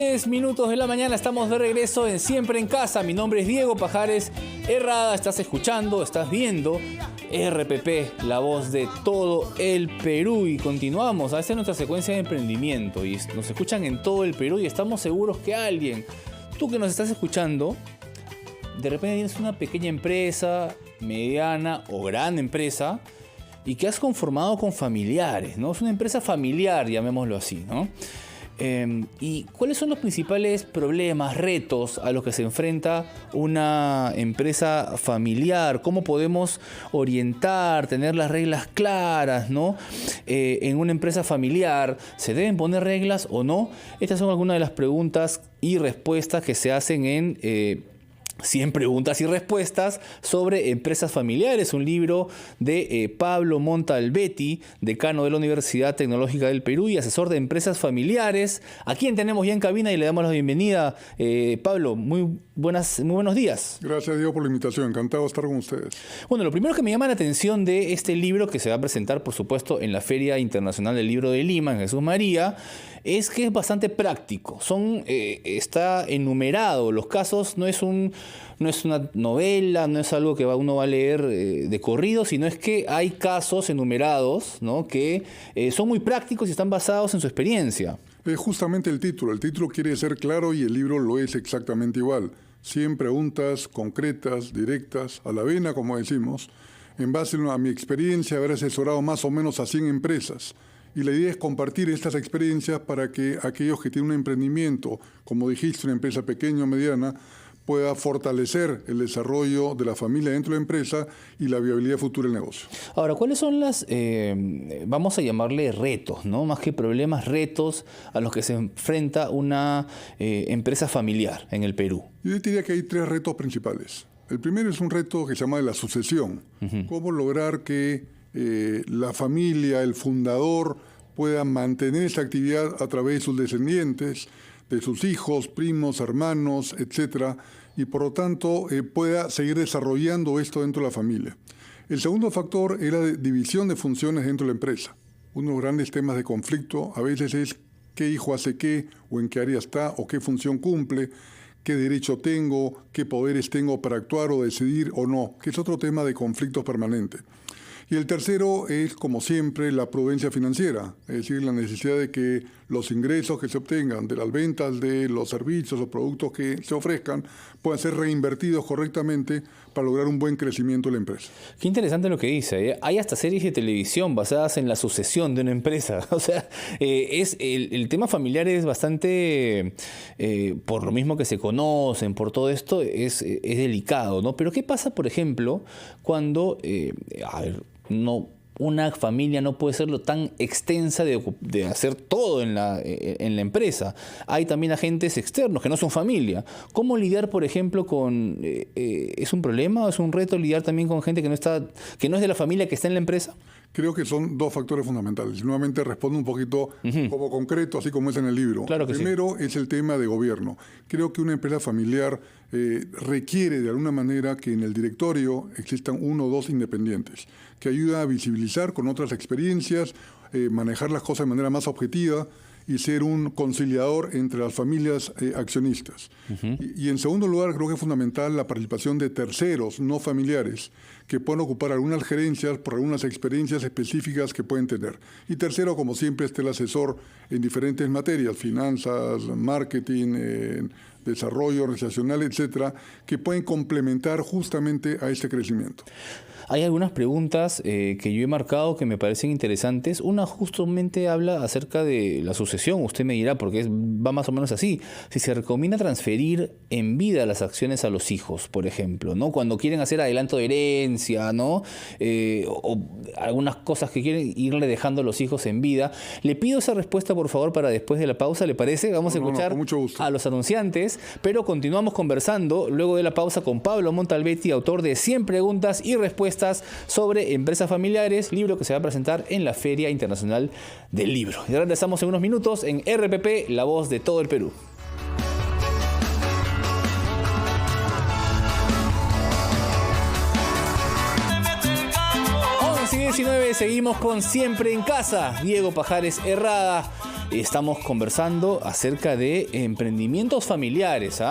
10 minutos de la mañana, estamos de regreso en Siempre en Casa. Mi nombre es Diego Pajares Herrada. Estás escuchando, estás viendo RPP, la voz de todo el Perú. Y continuamos a hacer nuestra secuencia de emprendimiento. Y nos escuchan en todo el Perú y estamos seguros que alguien, tú que nos estás escuchando, de repente tienes una pequeña empresa, mediana o gran empresa, y que has conformado con familiares, ¿no? Es una empresa familiar, llamémoslo así, ¿no? ¿Y cuáles son los principales problemas, retos a los que se enfrenta una empresa familiar? ¿Cómo podemos orientar, tener las reglas claras, ¿no? En una empresa familiar, ¿se deben poner reglas o no? Estas son algunas de las preguntas y respuestas que se hacen en 100 preguntas y respuestas sobre empresas familiares, un libro de Pablo Montalbetti, decano de la Universidad Tecnológica del Perú y asesor de empresas familiares, a quien tenemos ya en cabina y le damos la bienvenida. Pablo, muy buenos días. Gracias, Diego, por la invitación. Encantado de estar con ustedes. Bueno, lo primero que me llama la atención de este libro, que se va a presentar, por supuesto, en la Feria Internacional del Libro de Lima, en Jesús María, es que es bastante práctico. Está enumerado los casos, no es una novela, no es algo que uno va a leer de corrido, sino es que hay casos enumerados, ¿no? Que son muy prácticos y están basados en su experiencia. Es justamente el título. El título quiere ser claro y el libro lo es exactamente igual. 100 preguntas concretas, directas, a la vena, como decimos, en base a mi experiencia, haber asesorado más o menos a 100 empresas. Y la idea es compartir estas experiencias para que aquellos que tienen un emprendimiento, como dijiste, una empresa pequeña o mediana, pueda fortalecer el desarrollo de la familia dentro de la empresa y la viabilidad futura del negocio. Ahora, ¿cuáles son vamos a llamarle retos, ¿no? Más que problemas, retos a los que se enfrenta una empresa familiar en el Perú? Yo diría que hay 3 retos principales. El primero es un reto que se llama de la sucesión. ¿Cómo lograr que la familia, el fundador, pueda mantener esa actividad a través de sus descendientes, de sus hijos, primos, hermanos, etcétera, y por lo tanto pueda seguir desarrollando esto dentro de la familia? El segundo factor es la división de funciones dentro de la empresa. Uno de los grandes temas de conflicto a veces es qué hijo hace qué, o en qué área está, o qué función cumple, qué derecho tengo, qué poderes tengo para actuar o decidir o no, que es otro tema de conflictos permanente. Y el tercero es, como siempre, la prudencia financiera, es decir, la necesidad de que los ingresos que se obtengan de las ventas de los servicios o productos que se ofrezcan puedan ser reinvertidos correctamente para lograr un buen crecimiento de la empresa. Qué interesante lo que dice, ¿eh? Hay hasta series de televisión basadas en la sucesión de una empresa. O sea, el tema familiar es bastante, por lo mismo que se conocen, por todo esto, es delicado, ¿no? Pero ¿qué pasa, por ejemplo, cuando, una familia no puede ser tan extensa de hacer todo en la empresa? Hay también agentes externos que no son familia. ¿Cómo lidiar, por ejemplo, con... ¿es un problema o es un reto lidiar también con gente que no es de la familia que está en la empresa? Creo que son 2 factores fundamentales. Nuevamente respondo un poquito como concreto, así como es en el libro. Claro que Primero es el tema de gobierno. Creo que una empresa familiar requiere de alguna manera que en el directorio existan 1 o 2 independientes, que ayudan a visibilizar con otras experiencias, manejar las cosas de manera más objetiva y ser un conciliador entre las familias accionistas. Y en segundo lugar, creo que es fundamental la participación de terceros no familiares que puedan ocupar algunas gerencias por algunas experiencias específicas que pueden tener. Y tercero, como siempre, está el asesor en diferentes materias, finanzas, marketing, desarrollo organizacional, etcétera, que pueden complementar justamente a este crecimiento. Hay algunas preguntas que yo he marcado que me parecen interesantes. Una justamente habla acerca de la sucesión. Usted me dirá, porque va más o menos así. Si se recomienda transferir en vida las acciones a los hijos, por ejemplo, ¿no? Cuando quieren hacer adelanto de herencia, ¿no? O algunas cosas que quieren irle dejando a los hijos en vida. Le pido esa respuesta, por favor, para después de la pausa. ¿Le parece? Vamos a escuchar con mucho gusto a los anunciantes, pero continuamos conversando luego de la pausa con Pablo Montalbetti, autor de 100 preguntas y respuestas sobre empresas familiares, libro que se va a presentar en la Feria Internacional del Libro. Y regresamos en unos minutos en RPP, la voz de todo el Perú. 11:19, seguimos con Siempre en Casa. Diego Pajares Herrada. Estamos conversando acerca de emprendimientos familiares,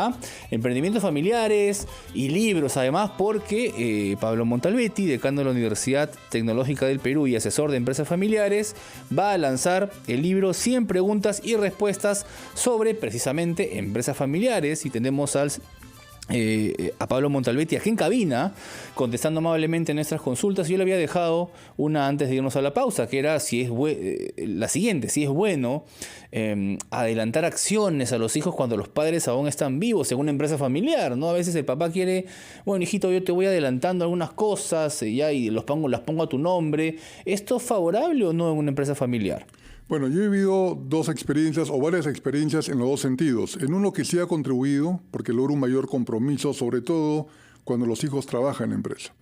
emprendimientos familiares y libros, además, porque Pablo Montalbetti, decano de la Universidad Tecnológica del Perú y asesor de empresas familiares, va a lanzar el libro 100 preguntas y respuestas sobre precisamente empresas familiares, y tenemos a Pablo Montalbetti aquí en cabina contestando amablemente nuestras consultas. Yo le había dejado una antes de irnos a la pausa, que era la siguiente: si es bueno adelantar acciones a los hijos cuando los padres aún están vivos en una empresa familiar, ¿no? A veces el papá quiere, bueno, hijito, yo te voy adelantando algunas cosas y las pongo a tu nombre. ¿Esto es favorable o no en una empresa familiar? Bueno, yo he vivido dos experiencias o varias experiencias en los dos sentidos. En uno que sí ha contribuido, porque logra un mayor compromiso, sobre todo cuando los hijos trabajan en la empresa.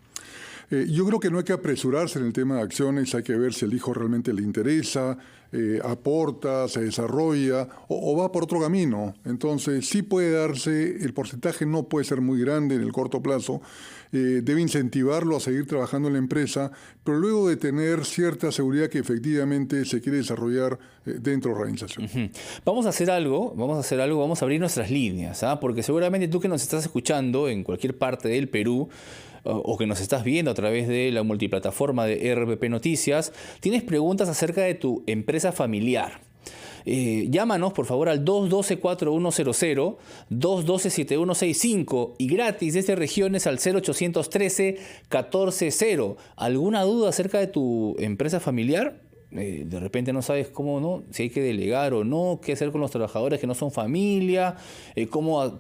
Yo creo que no hay que apresurarse en el tema de acciones, hay que ver si el hijo realmente le interesa, aporta, se desarrolla o va por otro camino. Entonces sí puede darse, el porcentaje no puede ser muy grande en el corto plazo, debe incentivarlo a seguir trabajando en la empresa, pero luego de tener cierta seguridad que efectivamente se quiere desarrollar dentro de la organización. Uh-huh. Vamos a hacer algo, vamos a abrir nuestras líneas, porque seguramente tú que nos estás escuchando en cualquier parte del Perú, o que nos estás viendo a través de la multiplataforma de RPP Noticias, tienes preguntas acerca de tu empresa familiar. Llámanos por favor al 212-4100, 212-7165 y gratis desde regiones al 0813-1400. ¿Alguna duda acerca de tu empresa familiar? De repente no sabes cómo, ¿no? Si hay que delegar o no, qué hacer con los trabajadores que no son familia, cómo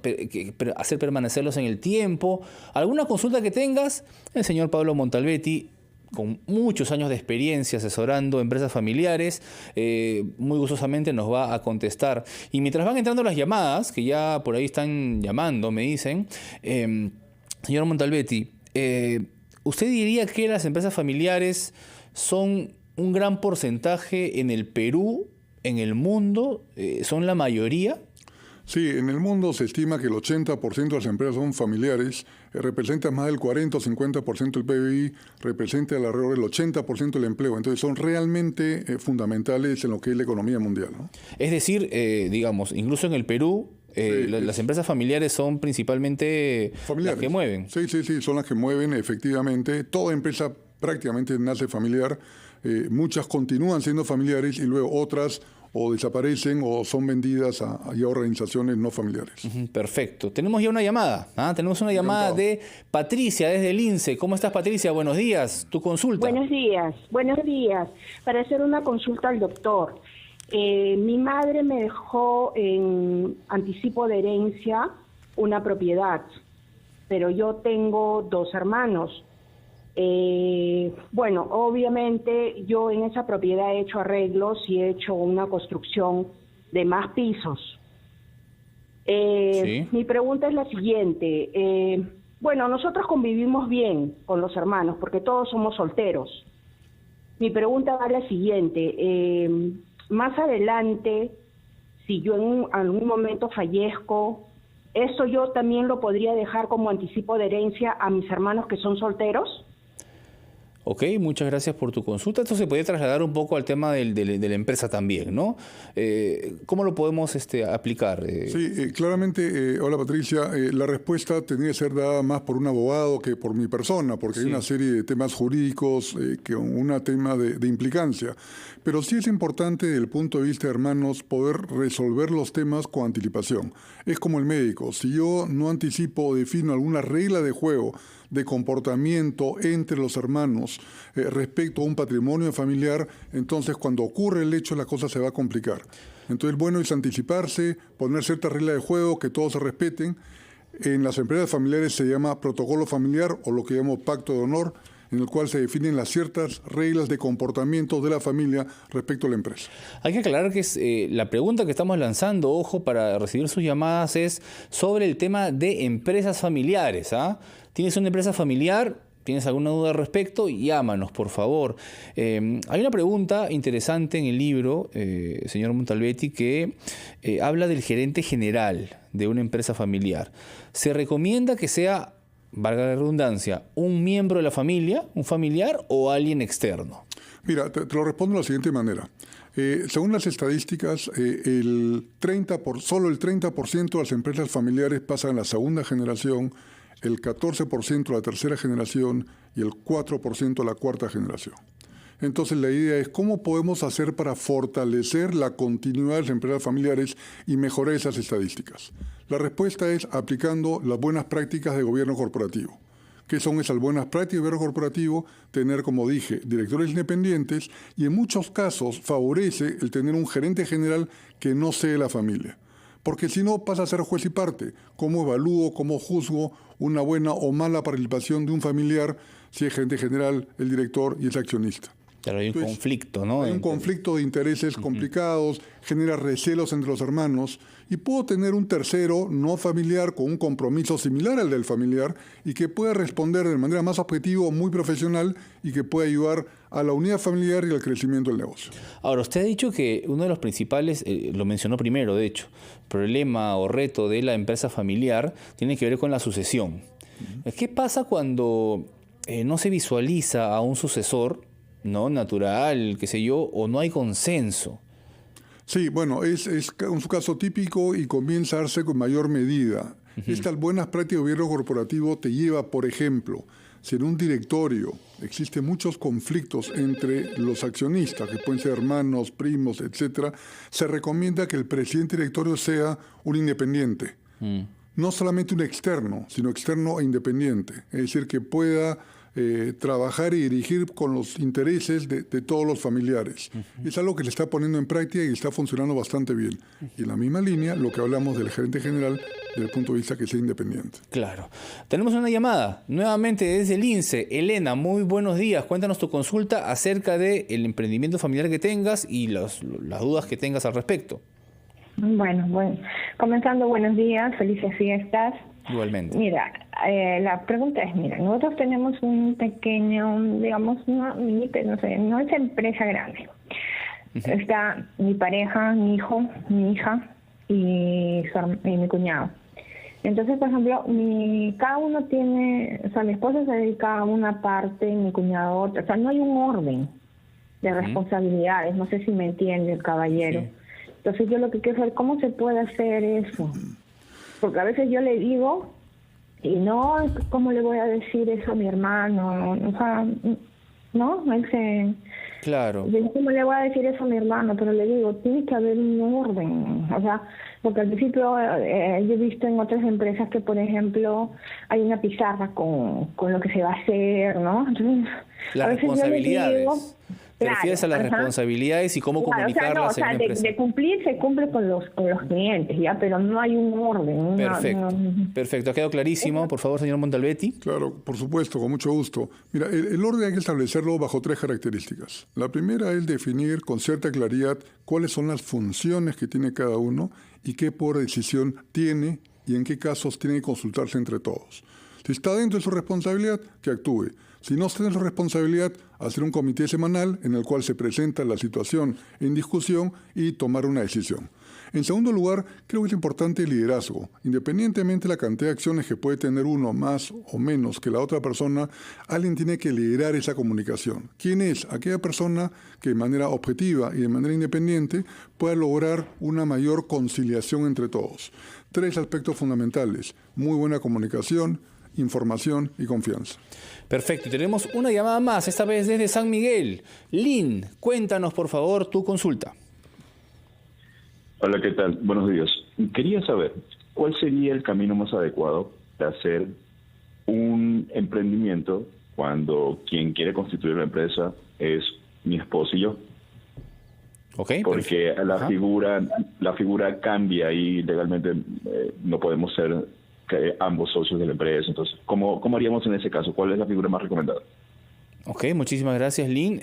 hacer permanecerlos en el tiempo. ¿Alguna consulta que tengas? El señor Pablo Montalbetti, con muchos años de experiencia asesorando empresas familiares, muy gustosamente nos va a contestar. Y mientras van entrando las llamadas, que ya por ahí están llamando, me dicen, señor Montalbetti, ¿usted diría que las empresas familiares son un gran porcentaje en el Perú, en el mundo? ¿Son la mayoría? Sí, en el mundo se estima que el 80% de las empresas son familiares, representan más del 40 o 50% del PBI, representa alrededor del 80% del empleo. Entonces son realmente fundamentales en lo que es la economía mundial, ¿no? Es decir, digamos, incluso en el Perú, las empresas familiares son principalmente las que mueven. Sí, son las que mueven efectivamente. Toda empresa prácticamente nace familiar. Muchas continúan siendo familiares y luego otras o desaparecen o son vendidas a organizaciones no familiares. Perfecto. Tenemos ya una llamada. Tenemos una llamada de Patricia desde el INSE. ¿Cómo estás, Patricia? Buenos días. Tu consulta. Buenos días. Para hacer una consulta al doctor. Mi madre me dejó en anticipo de herencia una propiedad, pero yo tengo 2 hermanos. Bueno, obviamente yo en esa propiedad he hecho arreglos y he hecho una construcción de más pisos. Sí. Mi pregunta es la siguiente. Bueno, nosotros convivimos bien con los hermanos porque todos somos solteros. Mi pregunta va la siguiente. Más adelante, si yo en algún momento fallezco, ¿eso yo también lo podría dejar como anticipo de herencia a mis hermanos que son solteros? Ok, muchas gracias por tu consulta. Esto se puede trasladar un poco al tema de la empresa también, ¿no? ¿Cómo lo podemos aplicar? Sí, claramente, hola Patricia, la respuesta tendría que ser dada más por un abogado que por mi persona, porque hay una serie de temas jurídicos que un tema de implicancia. Pero sí es importante desde el punto de vista de hermanos poder resolver los temas con anticipación. Es como el médico, si yo no anticipo o defino alguna regla de juego, de comportamiento entre los hermanos respecto a un patrimonio familiar, entonces cuando ocurre el hecho la cosa se va a complicar. Entonces bueno es anticiparse, poner ciertas reglas de juego, que todos se respeten. En las empresas familiares se llama protocolo familiar o lo que llamo pacto de honor, en el cual se definen las ciertas reglas de comportamiento de la familia respecto a la empresa. Hay que aclarar que la pregunta que estamos lanzando, ojo, para recibir sus llamadas, es sobre el tema de empresas familiares. ¿Tienes una empresa familiar? ¿Tienes alguna duda al respecto? Llámanos, por favor. Hay una pregunta interesante en el libro, señor Montalbetti, que habla del gerente general de una empresa familiar. ¿Se recomienda que sea, valga la redundancia, un miembro de la familia, un familiar o alguien externo? Mira, te lo respondo de la siguiente manera. Según las estadísticas, solo el 30% de las empresas familiares pasan a la segunda generación, el 14% a la tercera generación y el 4% a la cuarta generación. Entonces la idea es cómo podemos hacer para fortalecer la continuidad de las empresas familiares y mejorar esas estadísticas. La respuesta es aplicando las buenas prácticas de gobierno corporativo. ¿Qué son esas buenas prácticas de gobierno corporativo? Tener, como dije, directores independientes y en muchos casos favorece el tener un gerente general que no sea de la familia. Porque si no pasa a ser juez y parte. ¿Cómo evalúo, cómo juzgo una buena o mala participación de un familiar si es gerente general, el director y es accionista? Claro, hay un conflicto, ¿no? Hay un conflicto de intereses complicados, genera recelos entre los hermanos y puedo tener un tercero no familiar con un compromiso similar al del familiar y que pueda responder de manera más objetiva, muy profesional y que pueda ayudar a la unidad familiar y al crecimiento del negocio. Ahora, usted ha dicho que uno de los principales, lo mencionó primero, de hecho, problema o reto de la empresa familiar tiene que ver con la sucesión. ¿Qué pasa cuando no se visualiza a un sucesor, no natural, qué sé yo, o no hay consenso? Sí, bueno, es un caso típico y comienza a darse con mayor medida. Estas buenas prácticas de gobierno corporativo te lleva, por ejemplo, si en un directorio existen muchos conflictos entre los accionistas, que pueden ser hermanos, primos, etcétera, se recomienda que el presidente del directorio sea un independiente. No solamente un externo, sino externo e independiente. Es decir, que pueda trabajar y dirigir con los intereses de todos los familiares. Es algo que se está poniendo en práctica y está funcionando bastante bien. Y en la misma línea, lo que hablamos del gerente general, desde el punto de vista que sea independiente. Claro. Tenemos una llamada, nuevamente desde el INSE. Elena, muy buenos días. Cuéntanos tu consulta acerca del emprendimiento familiar que tengas y las dudas que tengas al respecto. Bueno, comenzando, buenos días, felices fiestas. Igualmente. Mira, la pregunta es, nosotros tenemos un pequeño, digamos, una mini, no sé, no es empresa grande. Está mi pareja, mi hijo, mi hija y mi cuñado. Entonces, por ejemplo, cada uno tiene, o sea, mi esposa se dedica a una parte, mi cuñado a otra. O sea, no hay un orden de responsabilidades. No sé si me entiende el caballero. Sí. Entonces, yo lo que quiero saber, ¿cómo se puede hacer eso? Porque a veces yo le digo, y no, ¿cómo le voy a decir eso a mi hermano? O sea, ¿no? Él se... Claro. ¿Cómo le voy a decir eso a mi hermano? Pero le digo, tiene que haber un orden. O sea, porque al principio yo he visto en otras empresas que, por ejemplo, hay una pizarra con lo que se va a hacer, ¿no? Entonces, las responsabilidades. ¿Te refieres a las responsabilidades y cómo comunicarlas en una empresa? De cumplir se cumple con los clientes, ya, pero no hay un orden. Perfecto, ha quedado clarísimo. Por favor, señor Montalbetti. Claro, por supuesto, con mucho gusto. Mira, el orden hay que establecerlo bajo 3 características. La primera es definir con cierta claridad cuáles son las funciones que tiene cada uno y qué por decisión tiene y en qué casos tiene que consultarse entre todos. Si está dentro de su responsabilidad, que actúe. Si no está en su responsabilidad, hacer un comité semanal en el cual se presenta la situación en discusión y tomar una decisión. En segundo lugar, creo que es importante el liderazgo. Independientemente de la cantidad de acciones que puede tener uno más o menos que la otra persona, alguien tiene que liderar esa comunicación. ¿Quién es? Aquella persona que de manera objetiva y de manera independiente pueda lograr una mayor conciliación entre todos. 3 aspectos fundamentales: muy buena comunicación, información y confianza. Perfecto, y tenemos una llamada más, esta vez desde San Miguel. Lynn, cuéntanos por favor tu consulta. Hola, ¿qué tal? Buenos días. Quería saber, ¿cuál sería el camino más adecuado de hacer un emprendimiento cuando quien quiere constituir la empresa es mi esposo y yo? Okay, porque la figura cambia y legalmente no podemos ser ambos socios de la empresa. Entonces, ¿cómo haríamos en ese caso? ¿Cuál es la figura más recomendada? Ok, muchísimas gracias, Lynn.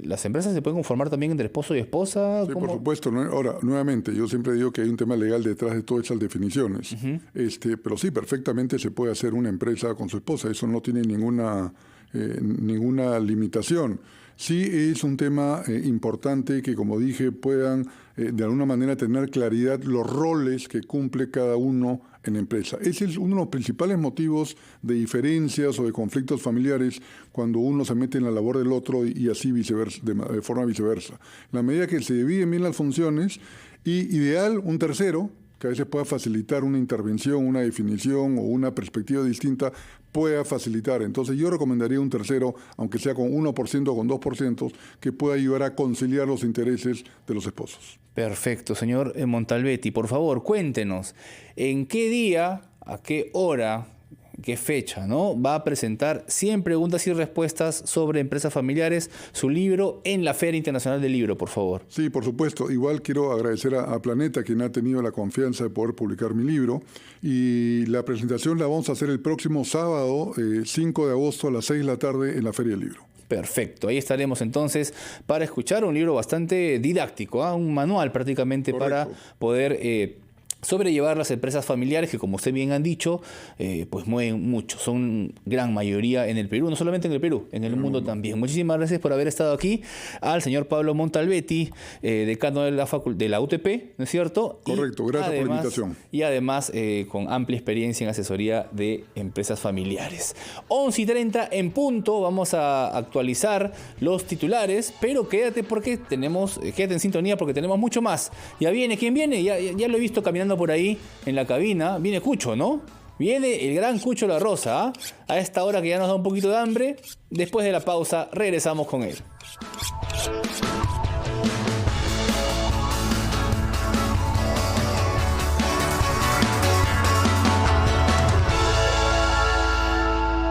¿Las empresas se pueden conformar también entre esposo y esposa? Sí, por supuesto. Ahora, nuevamente, yo siempre digo que hay un tema legal detrás de todas esas definiciones. Pero sí, perfectamente se puede hacer una empresa con su esposa. Eso no tiene ninguna limitación. Sí es un tema importante que, como dije, puedan de alguna manera tener claridad los roles que cumple cada uno en la empresa. Ese es uno de los principales motivos de diferencias o de conflictos familiares cuando uno se mete en la labor del otro y así viceversa, de forma viceversa. En la medida que se dividen bien las funciones, y ideal un tercero, que a veces pueda facilitar una intervención, una definición o una perspectiva distinta, pueda facilitar. Entonces yo recomendaría un tercero, aunque sea con 1% o con 2%, que pueda ayudar a conciliar los intereses de los esposos. Perfecto, señor Montalbetti. Por favor, cuéntenos, ¿en qué día, a qué hora, qué fecha, ¿no?, va a presentar 100 preguntas y respuestas sobre empresas familiares, su libro, en la Feria Internacional del Libro, por favor? Sí, por supuesto. Igual quiero agradecer a Planeta, quien ha tenido la confianza de poder publicar mi libro. Y la presentación la vamos a hacer el próximo sábado, 5 de agosto, a las 6 de la tarde, en la Feria del Libro. Perfecto, ahí estaremos entonces para escuchar un libro bastante didáctico, un manual prácticamente. Correcto. Para poder sobrellevar las empresas familiares que, como usted bien han dicho, pues mueven mucho, son gran mayoría en el Perú, no solamente en el Perú, en el mundo también. Muchísimas gracias por haber estado aquí, al señor Pablo Montalbetti, decano de la UTP, ¿no es cierto? Correcto, gracias por la invitación. Y además con amplia experiencia en asesoría de empresas familiares. 11:30 en punto, vamos a actualizar los titulares, pero quédate en sintonía porque tenemos mucho más. Ya viene, ¿quién viene? Ya lo he visto caminando por ahí en la cabina. Viene Cucho, ¿no? Viene el gran Cucho La Rosa, ¿eh? A esta hora que ya nos da un poquito de hambre. Después de la pausa regresamos con él.